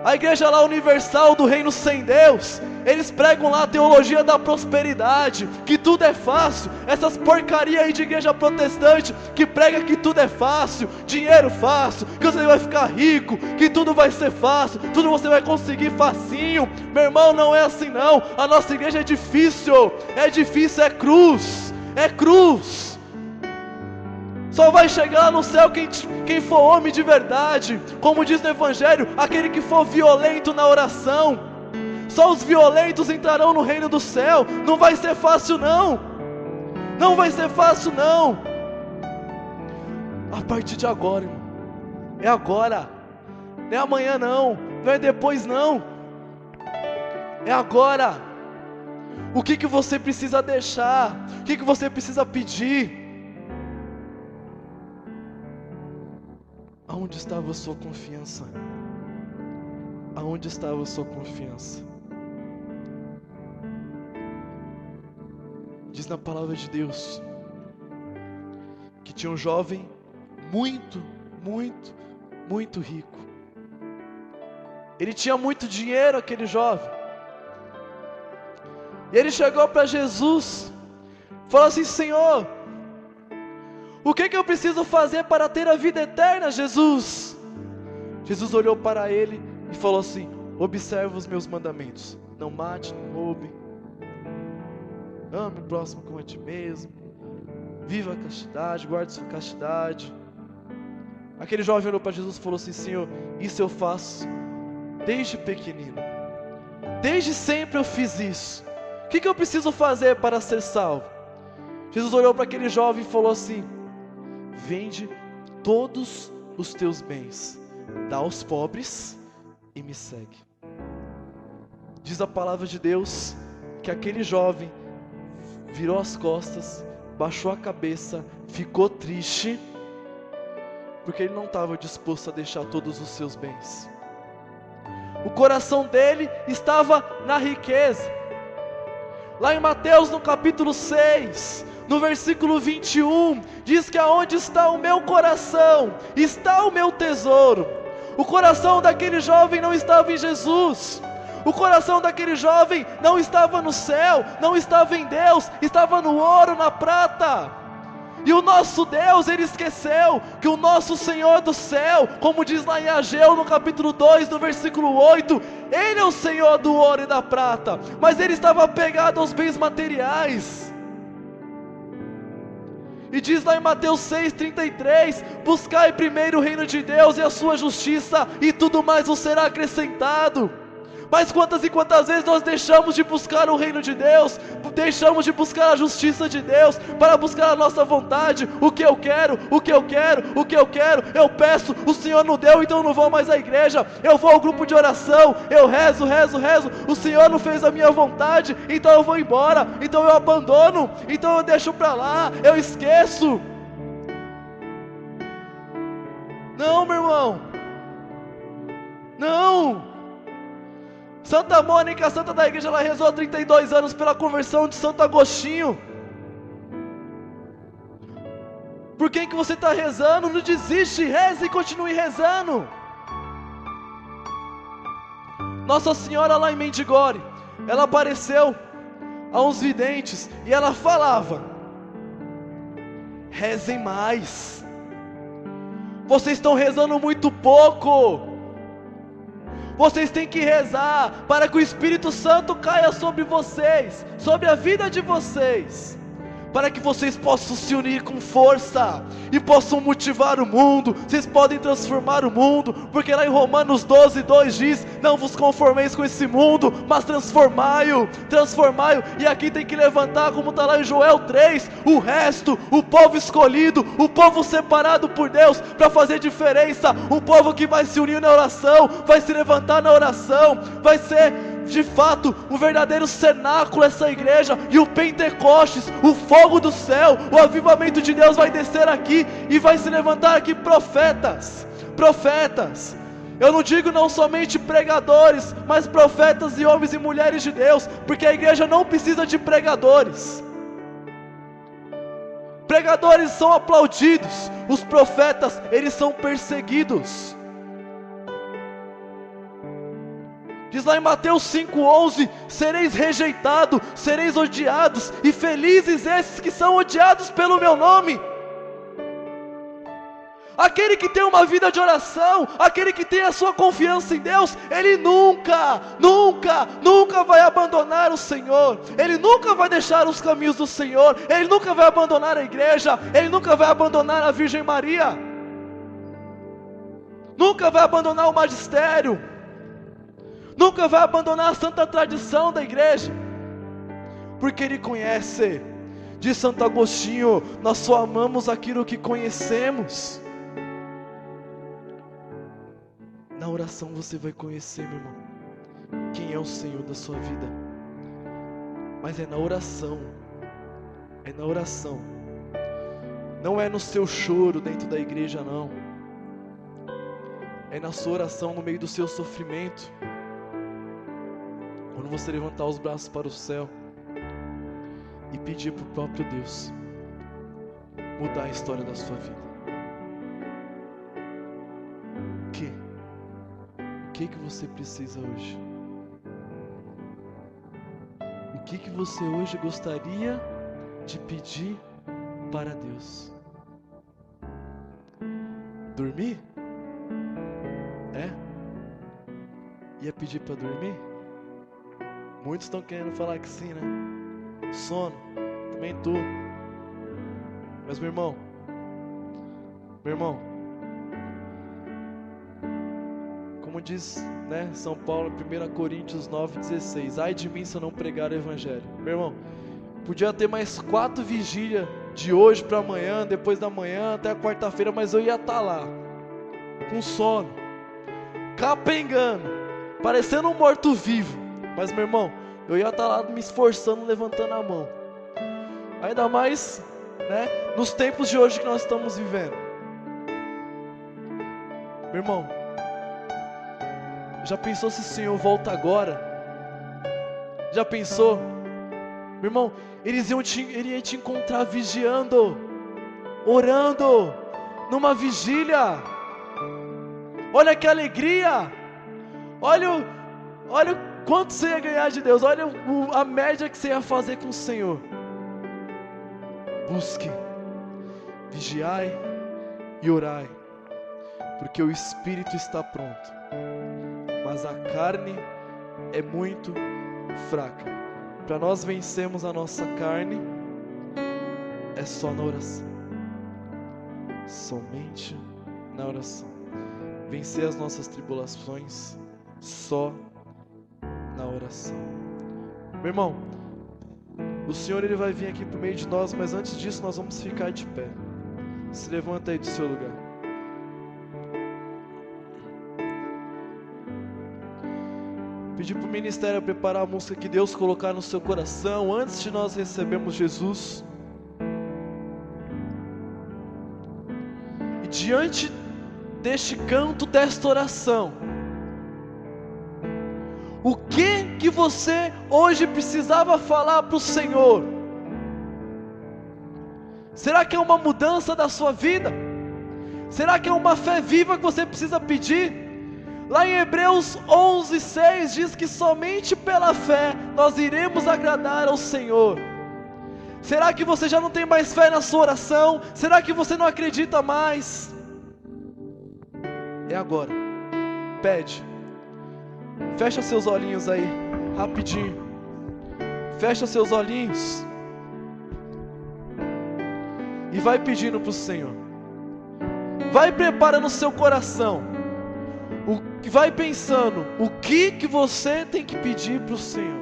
a igreja lá universal do reino sem Deus, eles pregam lá a teologia da prosperidade, que tudo é fácil. Essas porcaria aí de igreja protestante, que prega que tudo é fácil, dinheiro fácil, que você vai ficar rico, que tudo vai ser fácil, tudo você vai conseguir facinho. Meu irmão, não é assim não. A nossa igreja é difícil, é cruz, é cruz. Só vai chegar no céu quem for homem de verdade, como diz no Evangelho, aquele que for violento na oração. Só os violentos entrarão no reino do céu. Não vai ser fácil não, não vai ser fácil não. A partir de agora, irmão, é agora, não é amanhã não, não é depois não, é agora. O que você precisa deixar? O que você precisa pedir? Aonde estava a sua confiança? Aonde estava a sua confiança? Diz na palavra de Deus que tinha um jovem muito rico. Ele tinha muito dinheiro, aquele jovem. E ele chegou para Jesus, falou assim: Senhor, o que eu preciso fazer para ter a vida eterna, Jesus? Jesus olhou para ele e falou assim: observa os meus mandamentos. Não mate, não roube, ame o próximo como a ti mesmo, viva a castidade, guarde sua castidade. Aquele jovem olhou para Jesus e falou assim: Senhor, isso eu faço desde pequenino, desde sempre eu fiz isso. O que eu preciso fazer para ser salvo? Jesus olhou para aquele jovem e falou assim: vende todos os teus bens, dá aos pobres e me segue. Diz a palavra de Deus que aquele jovem virou as costas, baixou a cabeça, ficou triste, porque ele não estava disposto a deixar todos os seus bens. O coração dele estava na riqueza. Lá em Mateus, no capítulo 6, no versículo 21, diz que aonde está o meu coração, está o meu tesouro. O coração daquele jovem não estava em Jesus. O coração daquele jovem não estava no céu, não estava em Deus, estava no ouro, na prata. E o nosso Deus, ele esqueceu que o nosso Senhor do céu, como diz lá em Ageu, no capítulo 2, no versículo 8, Ele é o Senhor do ouro e da prata, mas ele estava apegado aos bens materiais. E diz lá em Mateus 6,33, buscai primeiro o reino de Deus e a sua justiça, e tudo mais vos será acrescentado. Mas quantas e quantas vezes nós deixamos de buscar o reino de Deus, deixamos de buscar a justiça de Deus, para buscar a nossa vontade, o que eu quero, eu peço, o Senhor não deu, então eu não vou mais à igreja, eu vou ao grupo de oração, eu rezo, o Senhor não fez a minha vontade, então eu vou embora, então eu abandono, então eu deixo para lá, eu esqueço. Não, meu irmão, não. Santa Mônica, a santa da igreja, ela rezou há 32 anos pela conversão de Santo Agostinho. Por quem que você está rezando? Não desiste, reze e continue rezando. Nossa Senhora lá em Mendigore, ela apareceu a uns videntes e ela falava: rezem mais, vocês estão rezando muito pouco. Vocês têm que rezar para que o Espírito Santo caia sobre vocês, sobre a vida de vocês, para que vocês possam se unir com força e possam motivar o mundo. Vocês podem transformar o mundo, porque lá em Romanos 12:2 diz: não vos conformeis com esse mundo, mas transformai-o, e aqui tem que levantar, como está lá em Joel 3, o resto, o povo escolhido, o povo separado por Deus, para fazer diferença, um povo que vai se unir na oração, vai se levantar na oração, vai ser de fato um verdadeiro cenáculo essa igreja, e o Pentecostes, o fogo do céu, o avivamento de Deus vai descer aqui, e vai se levantar aqui profetas, eu não digo não somente pregadores, mas profetas e homens e mulheres de Deus, porque a igreja não precisa de pregadores. Pregadores são aplaudidos, os profetas, eles são perseguidos. Diz lá em Mateus 5,11: sereis rejeitados, sereis odiados, e felizes esses que são odiados pelo meu nome. Aquele que tem uma vida de oração, aquele que tem a sua confiança em Deus, ele nunca vai abandonar o Senhor, ele nunca vai deixar os caminhos do Senhor, ele nunca vai abandonar a igreja, ele nunca vai abandonar a Virgem Maria, nunca vai abandonar o magistério, nunca vai abandonar a santa tradição da igreja, porque ele conhece. Diz Santo Agostinho: nós só amamos aquilo que conhecemos. Na oração você vai conhecer, meu irmão, quem é o Senhor da sua vida. Mas é na oração, não é no seu choro dentro da igreja, não. É na sua oração, no meio do seu sofrimento, quando você levantar os braços para o céu e pedir para o próprio Deus mudar a história da sua vida. O que você precisa hoje? O que você hoje gostaria de pedir para Deus? Dormir? Ia pedir para dormir? Muitos estão querendo falar que sim, né? Sono, também tô. Mas meu irmão, como diz, né, São Paulo, 1 Coríntios 9,16: ai de mim se eu não pregar o evangelho. Meu irmão, podia ter mais 4 vigílias de hoje para amanhã, depois da manhã até a quarta-feira, mas eu ia estar lá com sono, capengando, parecendo um morto-vivo. Mas meu irmão, eu ia estar lá me esforçando, levantando a mão. Ainda mais, né, nos tempos de hoje que nós estamos vivendo. Meu irmão, já pensou se o Senhor volta agora? Já pensou? Meu irmão, Ele ia te encontrar vigiando, orando, numa vigília. Olha que alegria! Olha o quanto você ia ganhar de Deus. Olha a média que você ia fazer com o Senhor. Busque, vigiai e orai, porque o Espírito está pronto, mas a carne é muito fraca. Para nós vencermos a nossa carne, é só na oração. Somente na oração. Vencer as nossas tribulações só na oração. Meu irmão, o Senhor ele vai vir aqui por meio de nós, mas antes disso nós vamos ficar de pé. Se levanta aí do seu lugar. Pedir para o ministério preparar a música que Deus colocar no seu coração antes de nós recebermos Jesus. E diante deste canto, desta oração, o que você hoje precisava falar para o Senhor? Será que é uma mudança da sua vida? Será que é uma fé viva que você precisa pedir? Lá em Hebreus 11:6 diz que somente pela fé nós iremos agradar ao Senhor. Será que você já não tem mais fé na sua oração? Será que você não acredita mais? É agora. Pede. Fecha seus olhinhos aí, rapidinho. Fecha seus olhinhos e vai pedindo para o Senhor. Vai preparando o seu coração. Vai pensando o que você tem que pedir para o Senhor.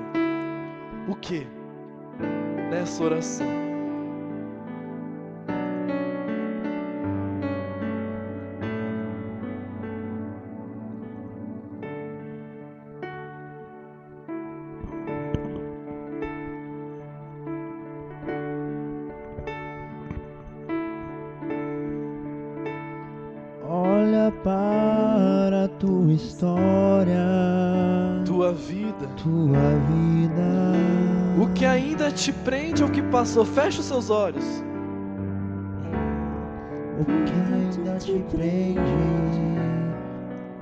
O que? Nessa oração. Olha para a tua história, tua vida. O que ainda te prende ao que passou? Fecha os seus olhos. O que ainda te prende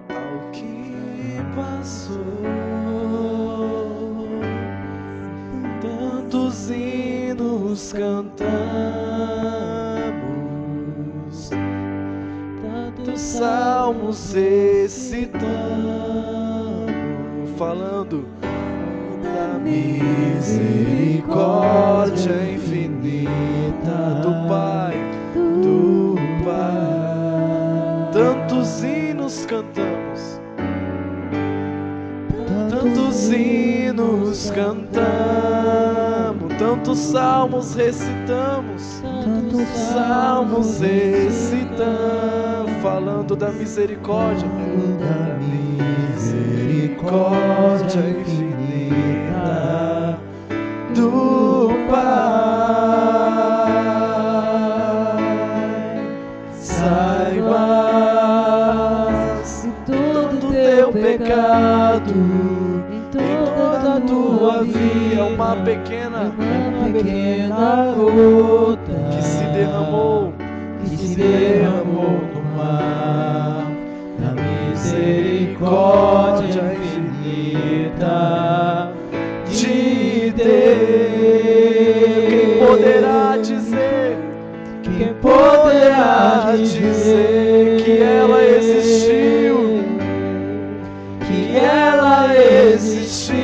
ao que passou? hinos cantamos, tantos salmos recitamos, falando da misericórdia infinita do Pai, do Pai. Tantos hinos cantamos, tantos hinos cantamos, tantos salmos recitamos, tantos salmos recitamos, falando da misericórdia, da misericórdia infinita do Pai. Saibas todo teu pecado, em toda a tua vida, uma pequena gota que se derramou no mar, da misericórdia infinita de Deus. Quem poderá dizer que ela existiu, que ela existiu,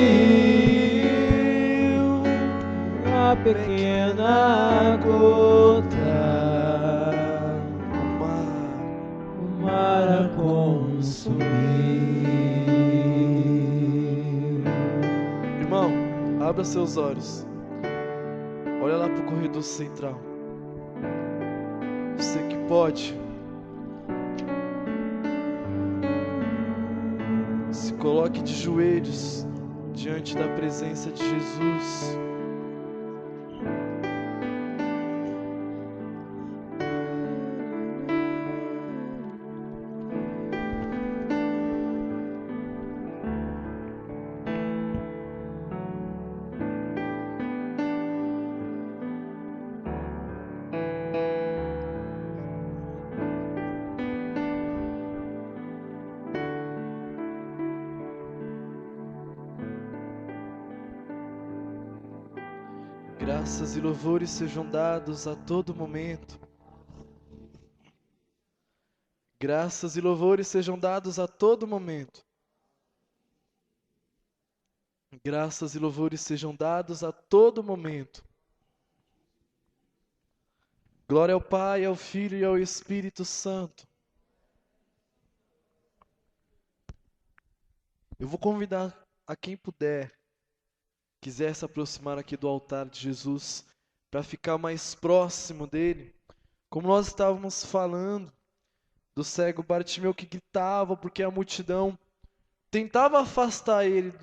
uma pequena gota, o mar a consumir. Irmão, abra seus olhos, olha lá para o corredor central. Você que pode, se coloque de joelhos diante da presença de Jesus. Graças e louvores sejam dados a todo momento. Graças e louvores sejam dados a todo momento. Graças e louvores sejam dados a todo momento. Glória ao Pai, ao Filho e ao Espírito Santo. Eu vou convidar a quem puder, quiser se aproximar aqui do altar de Jesus, para ficar mais próximo dele, como nós estávamos falando, do cego Bartimeu que gritava, porque a multidão tentava afastar ele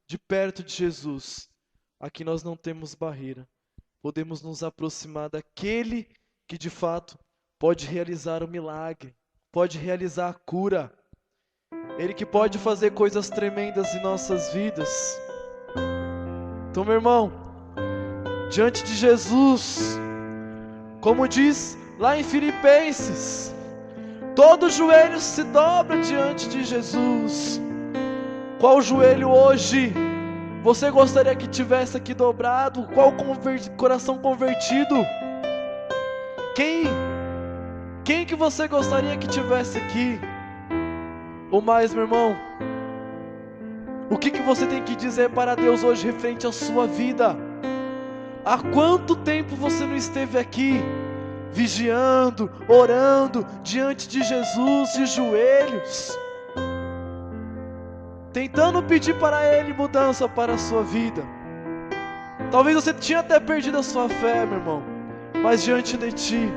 de perto de Jesus. Aqui nós não temos barreira, podemos nos aproximar daquele que de fato pode realizar o milagre, pode realizar a cura, ele que pode fazer coisas tremendas em nossas vidas. Então, meu irmão, diante de Jesus, como diz lá em Filipenses, todo joelho se dobra diante de Jesus. Qual joelho hoje você gostaria que tivesse aqui dobrado? Qual coração convertido? Quem que você gostaria que tivesse aqui? Ou mais, meu irmão, o que você tem que dizer para Deus hoje referente à sua vida? Há quanto tempo você não esteve aqui, vigiando, orando, diante de Jesus, de joelhos, tentando pedir para Ele mudança para a sua vida? Talvez você tinha até perdido a sua fé, meu irmão, mas diante de ti,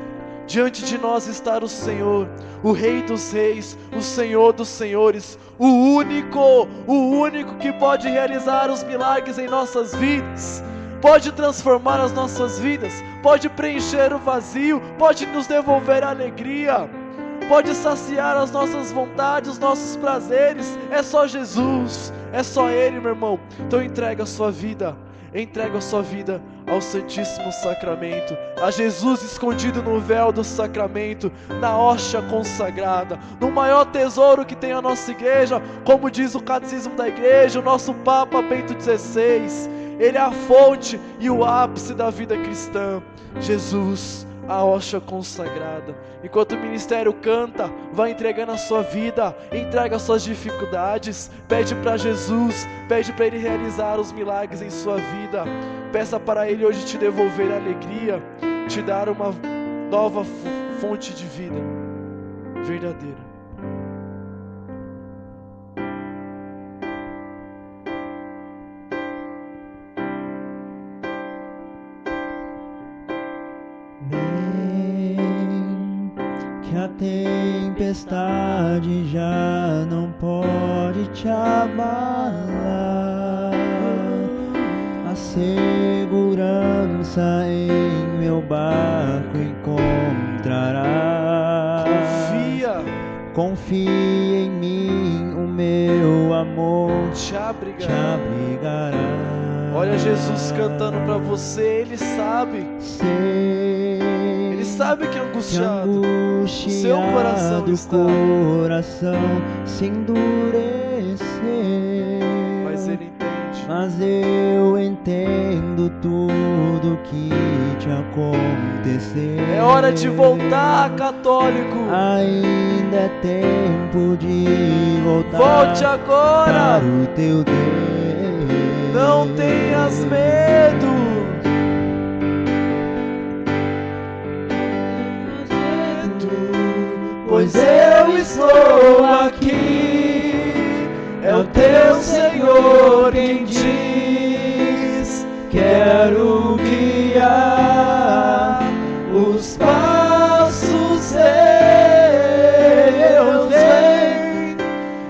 diante de nós está o Senhor, o Rei dos Reis, o Senhor dos Senhores, o único que pode realizar os milagres em nossas vidas, pode transformar as nossas vidas, pode preencher o vazio, pode nos devolver a alegria, pode saciar as nossas vontades, os nossos prazeres. É só Jesus, é só Ele, meu irmão. Então entrega a sua vida ao Santíssimo Sacramento, a Jesus escondido no véu do sacramento, na hóstia consagrada, no maior tesouro que tem a nossa igreja, como diz o Catecismo da Igreja, o nosso Papa Bento XVI. Ele é a fonte e o ápice da vida cristã. Jesus, a rocha consagrada. Enquanto o ministério canta, vai entregando a sua vida, entrega as suas dificuldades, pede para Jesus, pede para Ele realizar os milagres em sua vida. Peça para Ele hoje te devolver a alegria, te dar uma nova fonte de vida verdadeira. Que a tempestade já não pode te abalar. A segurança em meu barco encontrará. Confia em mim, o meu amor te abrigará. Olha Jesus cantando para você, Ele sabe. Ele sabe que é angustiado, o seu coração está. Coração se endurecer, mas eu entendo tudo que te aconteceu. É hora de voltar, católico. Ainda é tempo de voltar. Volte agora para o teu Deus. Não tenhas medo. Pois eu estou aqui, é o teu Senhor quem diz: quero guiar os passos teus.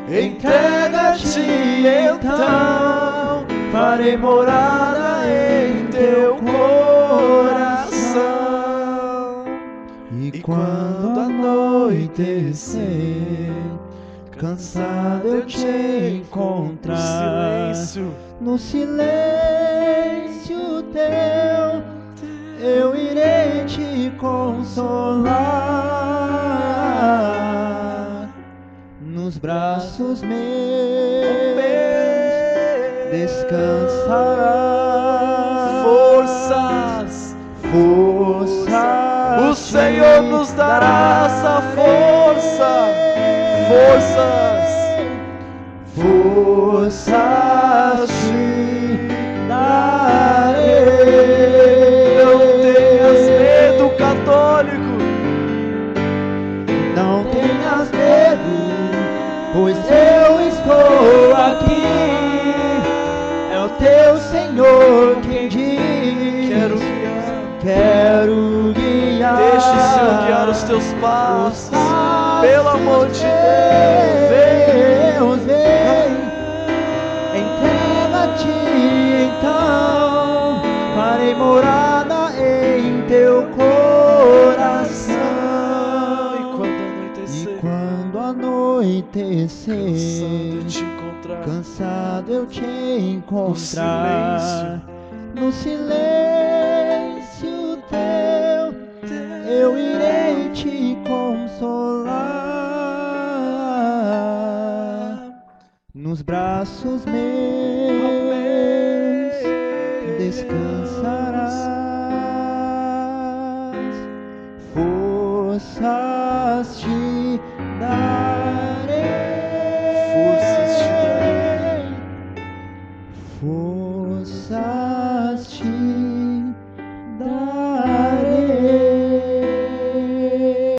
Vem, entrega-te então, farei morada em teu coração. E quando anoitecer, cansado eu te encontrar, no silêncio teu, eu irei te consolar. Nos braços meus descansarás. Forças, o Senhor nos dará essa força. Forças te darei. Não tenhas medo, católico. Não tenhas medo, pois eu estou aqui. É o teu Senhor quem diz: quero guiar. Deixa o Senhor guiar os teus passos. Pelo amor de Deus, vem. Entrega-te então, farei morada em teu coração. E quando anoitecer, cansado eu te encontrar, no silêncio teu, eu irei te consolar. Nos braços meus descansarás. Forças te darei. Forças